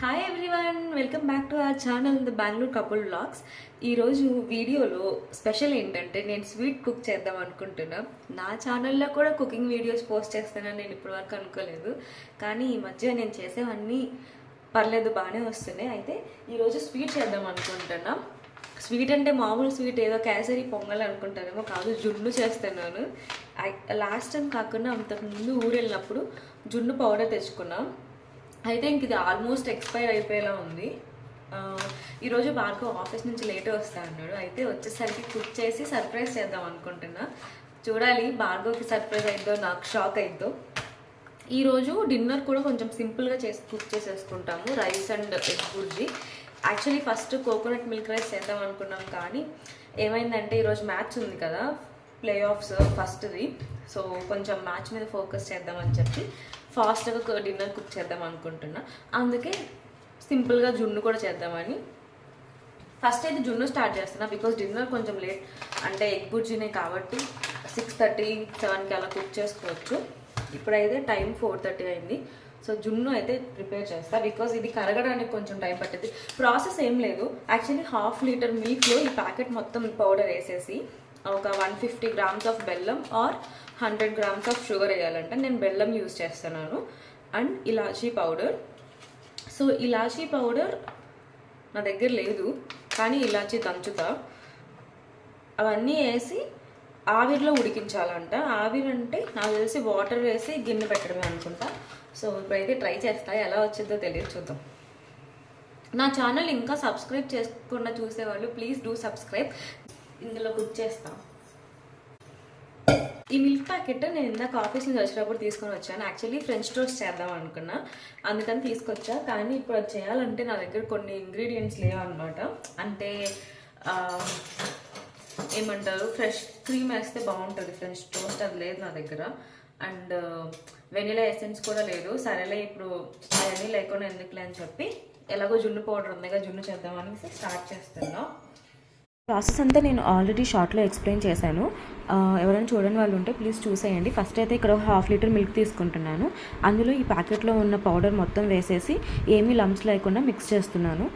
Hi everyone, welcome back to our channel the Bengaluru couple vlogs. ఈరోజు వీడియోలో special ఏంటంటే నేను స్వీట్ కుక్ చేద్దాం అనుకుంటున్నా. నా ఛానల్లో కూడా కుకింగ్ వీడియోస్ పోస్ట్ చేస్తానని నేను ఇప్పటివరకు అనుకోలేదు, కానీ ఈ మధ్య నేను చేసేవన్నీ పర్లేదు, బాగానే వస్తున్నాయి. అయితే ఈరోజు స్వీట్ చేద్దాం అనుకుంటున్నా. స్వీట్ అంటే మామూలు స్వీట్ ఏదో కేసరి పొంగల్ అనుకుంటానేమో, కాదు, జున్ను చేస్తున్నాను. లాస్ట్ టైం కాకుండా అంతకుముందు ఊరు వెళ్ళినప్పుడు జున్ను పౌడర్ తెచ్చుకున్నాం. అయితే ఇంక ఇది ఆల్మోస్ట్ ఎక్స్పైర్ అయిపోయేలా ఉంది. ఈరోజు భార్గవ్ ఆఫీస్ నుంచి లేట్ వస్తా అన్నాడు. అయితే వచ్చేసరికి కుక్ చేసి సర్ప్రైజ్ చేద్దాం అనుకుంటున్నా. చూడాలి భార్గవ్కి సర్ప్రైజ్ అయిద్దో నాకు షాక్ అయిద్దో. ఈరోజు డిన్నర్ కూడా కొంచెం సింపుల్గా కుక్ చేసేసుకుంటాము. Rice and egg bhurji. Actually first coconut milk rice చేద్దాం అనుకున్నాం, కానీ ఏమైందంటే ఈరోజు మ్యాచ్ ఉంది కదా, ప్లే ఆఫ్స్ ఫస్ట్ది. సో కొంచెం మ్యాచ్ మీద ఫోకస్ చేద్దామని చెప్పి ఫాస్ట్గా డిన్నర్ కుక్ చేద్దాం అనుకుంటున్నా. అందుకే సింపుల్గా జున్ను కూడా చేద్దామని ఫస్ట్ అయితే జున్ను స్టార్ట్ చేస్తున్నా. బికాజ్ డిన్నర్ కొంచెం లేట్, అంటే ఎగ్ బుర్జీనే కాబట్టి 6:30, 7కి అలా కుక్ చేసుకోవచ్చు. ఇప్పుడైతే టైం 4:30 అయింది. సో జున్ను అయితే ప్రిపేర్ చేస్తా, బికాజ్ ఇది కరగడానికి కొంచెం టైం పట్టింది. ప్రాసెస్ ఏం లేదు, యాక్చువల్లీ 1/2 లీటర్ మిల్క్లో ఈ ప్యాకెట్ మొత్తం పౌడర్ వేసేసి ఒక 150 గ్రామ్స్ ఆఫ్ బెల్లం ఆర్ 100 గ్రామ్స్ ఆఫ్ షుగర్ వేయాలంటే నేను బెల్లం యూజ్ చేస్తున్నాను. And elaichi powder. So elaichi powder నా దగ్గర లేదు, కానీ ఇలాచీ దంచుతా. అవన్నీ వేసి ఆవిరిలో ఉడికించాలంట. ఆవిరి అంటే నాకు తెలిసి వాటర్ వేసి గిన్నె పెట్టడమే అనుకుంటా. సో ఇప్పుడైతే ట్రై చేస్తా, ఎలా వచ్చిందో తెలియదు, చూద్దాం. నా ఛానల్ ఇంకా సబ్స్క్రైబ్ చేసుకుండా చూసేవాళ్ళు ప్లీజ్ డూ సబ్స్క్రైబ్. ఇందులో కుక్ చేస్తాం. ఈ మిల్క్ ప్యాకెట్ నేను ఇందాక ఆఫీస్ నుంచి వచ్చినప్పుడు తీసుకొని వచ్చాను. యాక్చువల్లీ ఫ్రెంచ్ టోస్ట్ చేద్దాం అనుకున్నా, అందుకని తీసుకొచ్చా. కానీ ఇప్పుడు అది చేయాలంటే నా దగ్గర కొన్ని ఇంగ్రీడియంట్స్ లేవన్నమాట. అంటే ఏమంటారు, ఫ్రెష్ క్రీమ్ వేస్తే బాగుంటుంది ఫ్రెంచ్ టోస్ట్, అది లేదు నా దగ్గర. అండ్ వెనిలా ఎసెన్స్ కూడా లేదు. సరేలే ఇప్పుడు అవన్నీ లేకుండా ఎందుకులే అని చెప్పి ఎలాగో జున్ను పౌడర్ ఉందిగా, జున్ను చేద్దామని స్టార్ట్ చేస్తున్నా. ప్రాసెస్ అంతా నేను ఆల్రెడీ షార్ట్లో ఎక్స్ప్లెయిన్ చేశాను. ఎవరైనా చూడని వాళ్ళు ఉంటే ప్లీజ్ చూసేయండి. ఫస్ట్ అయితే ఇక్కడ 1/2 లీటర్ మిల్క్ తీసుకుంటున్నాను. అందులో ఈ ప్యాకెట్లో ఉన్న పౌడర్ మొత్తం వేసేసి ఏమీ లంప్స్ లేకుండా మిక్స్ చేస్తున్నాను.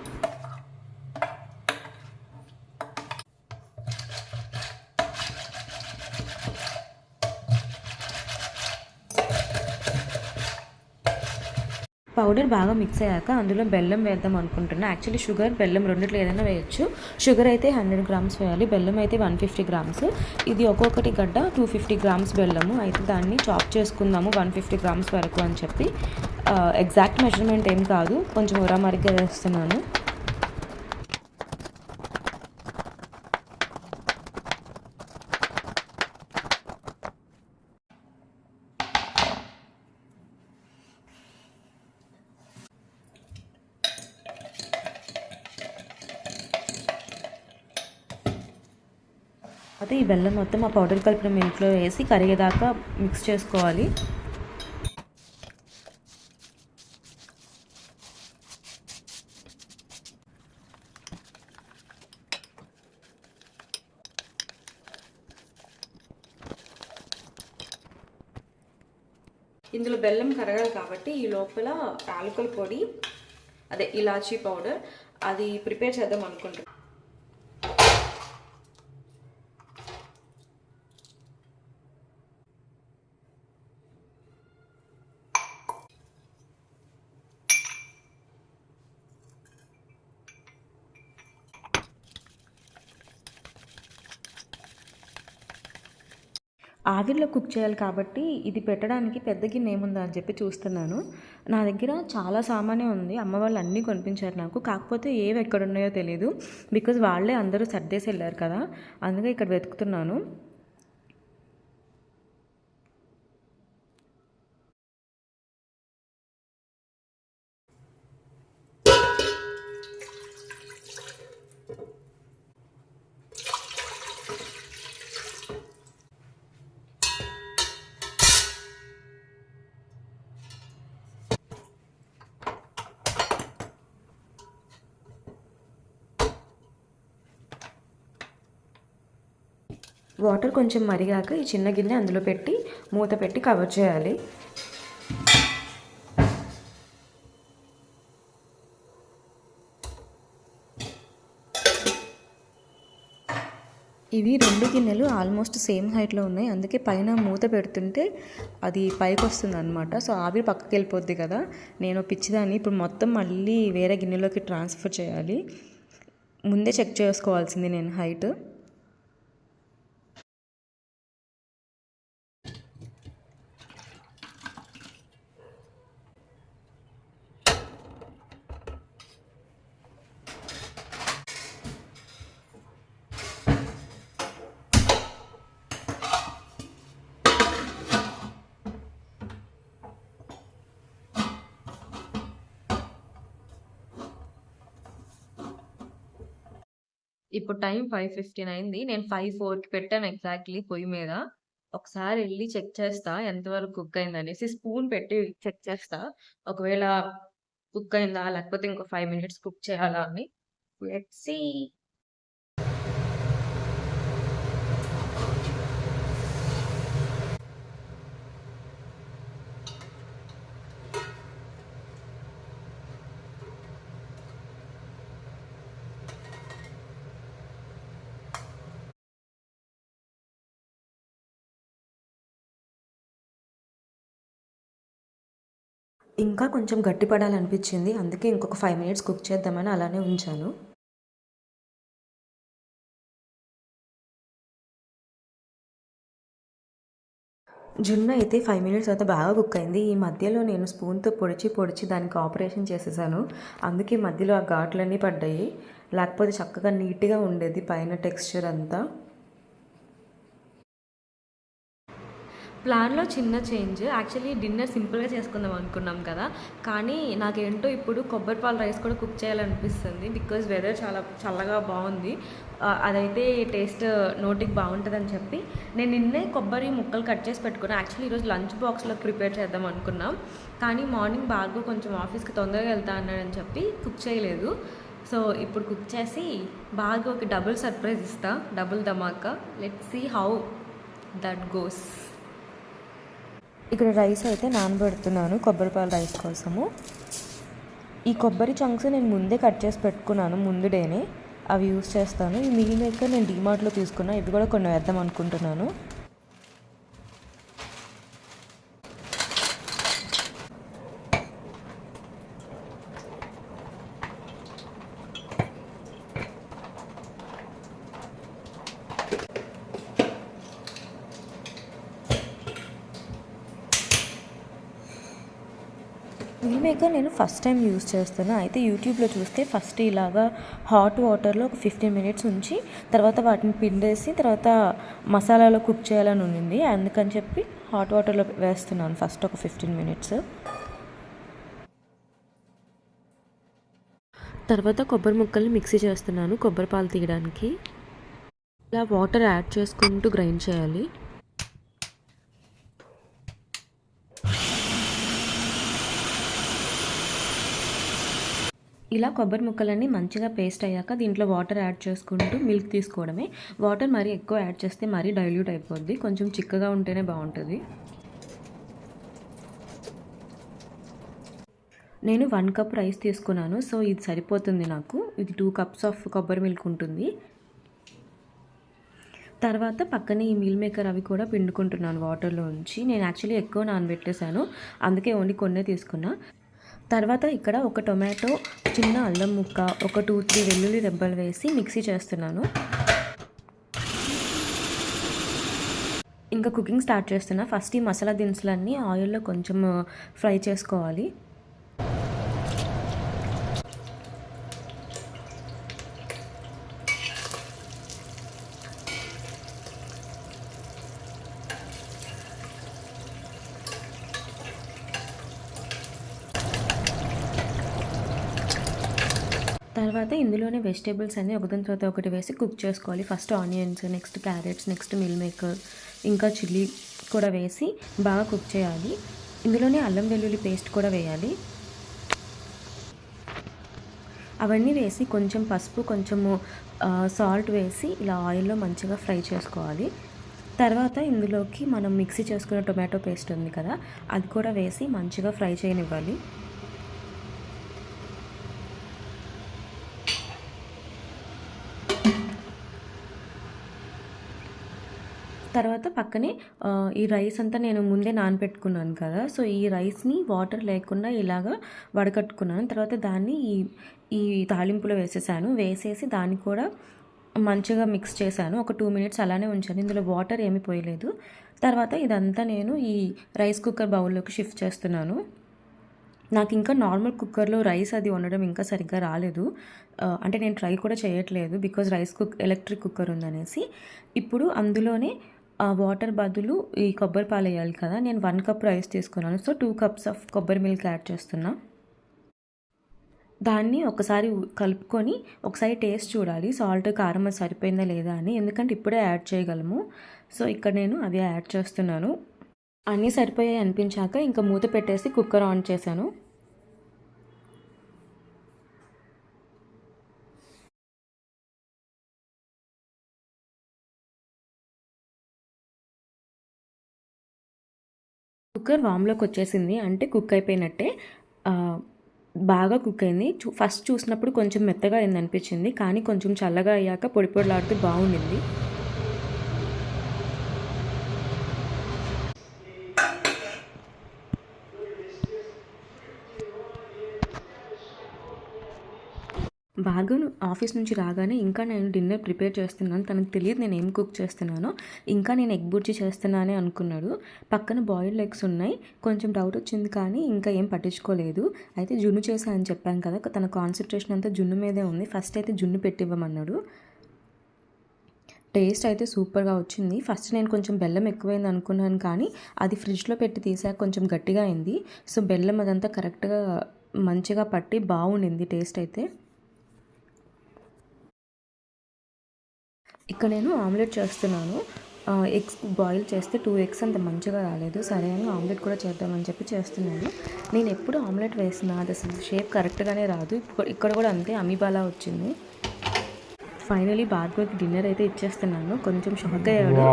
పౌడర్ బాగా మిక్స్ అయ్యాక అందులో బెల్లం వేద్దాం అనుకుంటున్నా. యాక్చువల్లీ షుగర్, బెల్లం రెండిట్లో ఏదైనా వేయచ్చు. షుగర్ అయితే 100 గ్రామ్స్ వేయాలి, బెల్లం అయితే 150 గ్రామ్స్. ఇది ఒక్కొక్కటి గడ్డ 250 గ్రామ్స్ బెల్లము. అయితే దాన్ని చాప్ చేసుకుందాము 150 గ్రామ్స్ వరకు అని చెప్పి. ఎగ్జాక్ట్ మెజర్మెంట్ ఏం కాదు, కొంచెం ఉరామరిగ్గా వేస్తున్నాను. అయితే ఈ బెల్లం మొత్తం ఆ పౌడర్ కలిపిన మిల్క్లో వేసి కరిగేదాకా మిక్స్ చేసుకోవాలి. ఇందులో బెల్లం కరగాలి కాబట్టి ఈ లోపల యాలకుల పొడి, అదే ఇలాచీ పౌడర్, అది ప్రిపేర్ చేద్దాం అనుకుంటున్నాను. ఆవిరిలో కుక్ చేయాలి కాబట్టి ఇది పెట్టడానికి పెద్ద గిన్నె ఏముందా అని చెప్పి చూస్తున్నాను. నా దగ్గర చాలా సామానే ఉంది, అమ్మ వాళ్ళు అన్నీ కొనిపించారు నాకు. కాకపోతే ఏవి ఎక్కడున్నాయో తెలియదు, బికాజ్ వాళ్ళే అందరూ సర్దేసి వెళ్ళారు కదా, అందుకే ఇక్కడ వెతుకుతున్నాను. వాటర్ కొంచెం మరిగాక ఈ చిన్న గిన్నె అందులో పెట్టి మూత పెట్టి కవర్ చేయాలి. ఇవి 2 గిన్నెలు ఆల్మోస్ట్ సేమ్ హైట్లో ఉన్నాయి, అందుకే పైన మూత పెడుతుంటే అది పైకి వస్తుంది అనమాట. సో ఆవిరి పక్కకి వెళ్ళిపోద్ది కదా, నేను పిచ్చిదాన్ని ఇప్పుడు మొత్తం మళ్ళీ వేరే గిన్నెలోకి ట్రాన్స్ఫర్ చేయాలి. ముందే చెక్ చేసుకోవాల్సింది నేను హైట్. ఇప్పుడు టైం 5:15 అయింది. నేను 5:04కి పెట్టాను ఎగ్జాక్ట్‌లీ పొయ్యి మీద. ఒకసారి ఎళ్లి చెక్ చేస్తా ఎంతవరకు కుక్ అయిందనేసి. స్పూన్ పెట్టి చెక్ చేస్తా. ఒకవేళ కుక్ అయిందా? లేకపోతే ఇంకో 5 మినిట్స్ కుక్ చేయాలా అని. Let's see. ఇంకా కొంచెం గట్టి పడాలనిపించింది, అందుకే ఇంకొక 5 మినిట్స్ కుక్ చేద్దామని అలానే ఉంచాను. జున్ను అయితే 5 మినిట్స్ తర్వాత బాగా కుక్ అయింది. ఈ మధ్యలో నేను స్పూన్తో పొడిచి దానికి ఆపరేషన్ చేసేసాను, అందుకే మధ్యలో ఆ ఘాట్లన్నీ పడ్డాయి. లేకపోతే చక్కగా నీట్గా ఉండేది పైన టెక్స్చర్ అంతా. ప్లాన్‌లో చిన్న చేంజ్. యాక్చువల్లీ డిన్నర్ సింపుల్‌గా చేసుకుందాం అనుకున్నాం కదా! కానీ నాకేంటో ఇప్పుడు కొబ్బరి పాల రైస్ కూడా కుక్ చేయాలనిపిస్తుంది. బికాజ్ వెదర్ చాలా చల్లగా బావుంది. అదైతే టేస్ట్ నోటికి బావుంటదని చెప్పి నేను నిన్నే కొబ్బరి ముక్కలు కట్ చేసి పెట్టుకున్నా. యాక్చువల్లీ ఈరోజు లంచ్ బాక్స్‌లో ప్రిపేర్ చేద్దాం అనుకున్నాం. కానీ మార్నింగ్ భార్గవ్ కొంచెం ఆఫీస్‌కి తొందరగా వెళ్తా అన్నాడని చెప్పి కుక్ చేయలేదు. సో ఇప్పుడు కుక్ చేసి భార్గవ్‌కి డబుల్ సర్ప్రైజ్ ఇస్తా. డబుల్ ధమాకా. Let's see how that goes. ఇక్కడ రైస్ అయితే నానబెడుతున్నాను కొబ్బరిపాల రైస్ కోసము. ఈ కొబ్బరి చంక్స్ నేను ముందే కట్ చేసి పెట్టుకున్నాను ముందు డేనే, అవి యూస్ చేస్తాను. ఈ మీల్ మేకర్ నేను డీమార్ట్లో తీసుకున్నా, ఇవి కూడా కొన్ని వేద్దాం అనుకుంటున్నాను. మీల్ మేకర్ నేను ఫస్ట్ టైం యూస్ చేస్తున్నా. అయితే యూట్యూబ్లో చూస్తే ఫస్ట్ ఇలాగా హాట్ వాటర్లో ఒక 15 మినిట్స్ ఉంచి తర్వాత వాటిని పిండేసి తర్వాత మసాలాలో కుక్ చేయాలని ఉండింది, అందుకని చెప్పి హాట్ వాటర్లో వేస్తున్నాను ఫస్ట్ ఒక 15 మినిట్స్. తర్వాత కొబ్బరి ముక్కల్ని మిక్సీ చేస్తున్నాను కొబ్బరి పాలు తీయడానికి. ఇలా వాటర్ యాడ్ చేసుకుంటూ గ్రైండ్ చేయాలి. ఇలా కొబ్బరి ముక్కలన్నీ మంచిగా పేస్ట్ అయ్యాక దీంట్లో వాటర్ యాడ్ చేసుకుంటూ మిల్క్ తీసుకోవడమే. వాటర్ మరీ ఎక్కువ యాడ్ చేస్తే మరీ డైల్యూట్ అయిపోద్ది, కొంచెం చిక్కగా ఉంటేనే బాగుంటుంది. నేను 1 కప్ రైస్ తీసుకున్నాను, సో ఇది సరిపోతుంది నాకు. ఇది 2 కప్స్ ఆఫ్ కొబ్బరి మిల్క్ ఉంటుంది. తర్వాత పక్కనే ఈ మీల్ మేకర్ అవి కూడా పిండుకుంటున్నాను వాటర్లో ఉంచి. నేను యాక్చువల్లీ ఎక్కువ నానబెట్టేశాను, అందుకే ఓన్లీ కొన్నే తీసుకున్నా. తర్వాత ఇక్కడ ఒక టొమాటో, చిన్న అల్లం ముక్క, ఒక 2-3 వెల్లుల్లి రెబ్బలు వేసి మిక్సీ చేస్తున్నాను. ఇంకా కుకింగ్ స్టార్ట్ చేస్తున్నా. ఫస్ట్ ఈ మసాలా దినుసులన్నీ ఆయిల్లో కొంచెం ఫ్రై చేసుకోవాలి. తర్వాత ఇందులోనే వెజిటేబుల్స్ అన్నీ ఒకదాని తర్వాత ఒకటి వేసి కుక్ చేసుకోవాలి. First onions, next carrots, next meal maker, ఇంకా చిల్లీ కూడా వేసి బాగా కుక్ చేయాలి. ఇందులోనే అల్లం వెల్లుల్లి పేస్ట్ కూడా వేయాలి. అవన్నీ వేసి కొంచెం పసుపు, కొంచెము సాల్ట్ వేసి ఇలా ఆయిల్లో మంచిగా ఫ్రై చేసుకోవాలి. తర్వాత ఇందులోకి మనం మిక్సీ చేసుకున్న టొమాటో పేస్ట్ ఉంది కదా, అది కూడా వేసి మంచిగా ఫ్రై చేయనివ్వాలి. తర్వాత పక్కనే ఈ రైస్ అంతా నేను ముందే నానబెట్టుకున్నాను కదా, సో ఈ రైస్ని వాటర్ లేకుండా ఇలాగా వడకట్టుకున్నాను. తర్వాత దాన్ని ఈ తాలింపులో వేసేసి దాన్ని కూడా మంచిగా మిక్స్ చేశాను. ఒక 2 మినిట్స్ అలానే ఉంచాను. ఇందులో వాటర్ ఏమీ పోయలేదు. తర్వాత ఇదంతా నేను ఈ రైస్ కుక్కర్ బౌల్లోకి షిఫ్ట్ చేస్తున్నాను. నాకు ఇంకా నార్మల్ కుక్కర్లో రైస్ అది వండడం ఇంకా సరిగ్గా రాలేదు. అంటే నేను ట్రై కూడా చేయట్లేదు, బికాజ్ ఎలక్ట్రిక్ కుక్కర్ ఉందనేసి. ఇప్పుడు అందులోనే వాటర్ బదులు ఈ కొబ్బరి పాలు వేయాలి కదా, నేను 1 కప్ రైస్ తీసుకున్నాను. సో 2 కప్స్ ఆఫ్ కొబ్బరి మిల్క్ యాడ్ చేస్తున్నా. దాన్ని ఒకసారి కలుపుకొని ఒకసారి టేస్ట్ చూడాలి, సాల్ట్ కారం అది సరిపోయిందా లేదా అని, ఎందుకంటే ఇప్పుడే యాడ్ చేయగలము. సో ఇక్కడ నేను అవి యాడ్ చేస్తున్నాను. అన్నీ సరిపోయాయి అనిపించాక ఇంకా మూత పెట్టేసి కుక్కర్ ఆన్ చేశాను. కుక్కర్ వామ్లోకి వచ్చేసింది, అంటే కుక్ అయిపోయినట్టే. బాగా కుక్ అయింది. ఫస్ట్ చూసినప్పుడు కొంచెం మెత్తగా అయింది అనిపించింది, కానీ కొంచెం చల్లగా అయ్యాక పొడి పొడిలాడుతూ బాగుండింది. బాగా ఆఫీస్ నుంచి రాగానే ఇంకా నేను డిన్నర్ ప్రిపేర్ చేస్తున్నాను. తనకు తెలియదు నేను ఏం కుక్ చేస్తున్నానో. ఇంకా నేను ఎగ్ బుర్జీ చేస్తున్నానే అనుకున్నాడు. పక్కన బాయిల్డ్ ఎగ్స్ ఉన్నాయి. కొంచెం డౌట్ వచ్చింది కానీ ఇంకా ఏం పట్టించుకోలేదు. అయితే జున్ను చేశా అని చెప్పాను కదా, తన కాన్సన్ట్రేషన్ అంతా జున్ను మీదే ఉంది. ఫస్ట్ అయితే జున్ను పెట్టివ్వమన్నాడు. టేస్ట్ అయితే సూపర్గా వచ్చింది. ఫస్ట్ నేను కొంచెం బెల్లం ఎక్కువైంది అనుకున్నాను, కానీ అది ఫ్రిడ్జ్లో పెట్టి తీసాక కొంచెం గట్టిగా అయింది. సో బెల్లం అదంతా కరెక్ట్గా మంచిగా పట్టి బాగుండింది టేస్ట్ అయితే. ఇక్కడ నేను ఆమ్లెట్ చేస్తున్నాను. ఎగ్స్ బాయిల్ చేస్తే 2 ఎగ్స్ అంత మంచిగా రాలేదు. సరే అని ఆమ్లెట్ కూడా చేద్దామని చెప్పి చేస్తున్నాను. నేను ఎప్పుడు ఆమ్లెట్ వేసినా అది అసలు షేప్ కరెక్ట్గానే రాదు. ఇక్కడ కూడా అంతే, అమీబాలా వచ్చింది. ఫైనలీ భార్గవ్కి డిన్నర్ అయితే ఇచ్చేస్తున్నాను. కొంచెం షాక్ అయ్యాడు.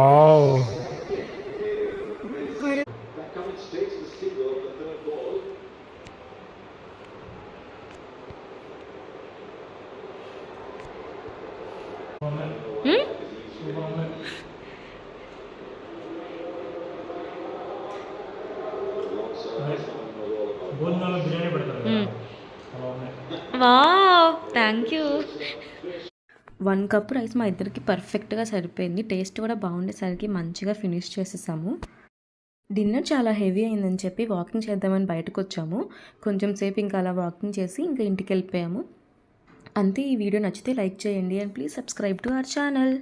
Wow, thank you. 1 cup rice మా ఇద్దరికి పర్ఫెక్ట్గా సరిపోయింది. టేస్ట్ కూడా బాగుండేసరికి మంచిగా ఫినిష్ చేసేసాము. డిన్నర్ చాలా హెవీ అయిందని చెప్పి వాకింగ్ చేద్దామని బయటకు వచ్చాము. కొంచెం సేపు ఇంకా అలా వాకింగ్ చేసి ఇంకా ఇంటికి వెళ్ళిపోయాము. అంతే. ఈ వీడియో నచ్చితే లైక్ చేయండి and please subscribe to our channel.